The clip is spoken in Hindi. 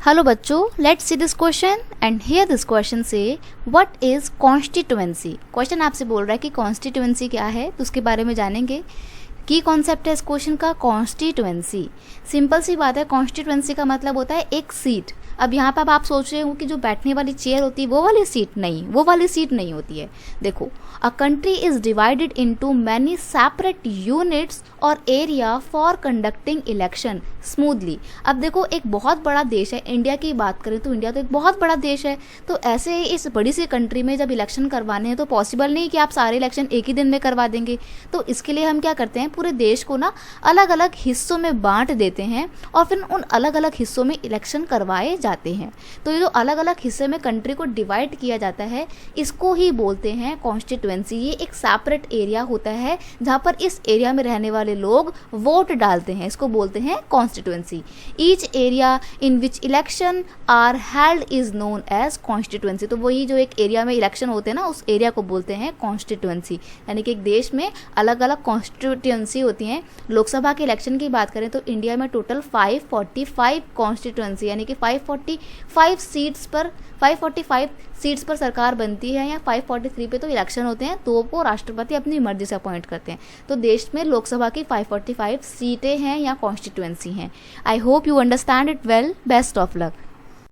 हेलो बच्चों, let's see this question and here this question से व्हाट इज कॉन्स्टिट्यूएंसी। क्वेश्चन आपसे बोल रहा है कि कॉन्स्टिट्यूएंसी क्या है, तो उसके बारे में जानेंगे। की कॉन्सेप्ट है इस क्वेश्चन का कॉन्स्टिट्यूएंसी। सिंपल सी बात है, कॉन्स्टिट्यूएंसी का मतलब होता है एक सीट। अब यहाँ पर आप सोच रहे हो कि जो बैठने वाली चेयर होती है वो वाली सीट नहीं, वो वाली सीट नहीं होती है। देखो, a country is divided into many separate units और area for conducting election smoothly. अब देखो, एक बहुत बड़ा देश है, इंडिया की बात करें तो इंडिया तो एक बहुत बड़ा देश है। तो ऐसे ही इस बड़ी सी कंट्री में जब इलेक्शन करवाने हैं तो पॉसिबल नहीं कि आप सारे इलेक्शन एक ही दिन में करवा देंगे। तो इसके लिए हम क्या करते हैं, पूरे देश को ना अलग अलग हिस्सों में बांट देते हैं और फिर उन अलग अलग हिस्सों में इलेक्शन करवाए जाते हैं। तो ये जो अलग अलग हिस्से में कंट्री को डिवाइड किया जाता है, इसको ही बोलते हैं कॉन्स्टिट्यूएंसी। ये एक सेपरेट एरिया होता है जहाँ पर इस एरिया में रहने वाले लोग वोट डालते हैं, इसको बोलते हैं constituency. Each area in which election are held is known as constituency. तो वही जो एक एरिया में इलेक्शन होते हैं ना, उस एरिया को बोलते हैं कॉन्स्टिट्यूएंसी। यानी कि एक देश में अलग अलग कॉन्स्टिट्यूएंसी होती हैं। लोकसभा के इलेक्शन की बात करें तो इंडिया में टोटल 545 कॉन्स्टिट्यूएंसी यानी कि 545 सीट्स पर सरकार बनती है, या 543 पे तो इलेक्शन होते हैं, तो वो राष्ट्रपति अपनी मर्जी से अपॉइंट करते हैं। तो देश में लोकसभा की 545 सीटें हैं या कॉन्स्टिट्यूएंसी हैं। I hope you understand it well. Best of luck.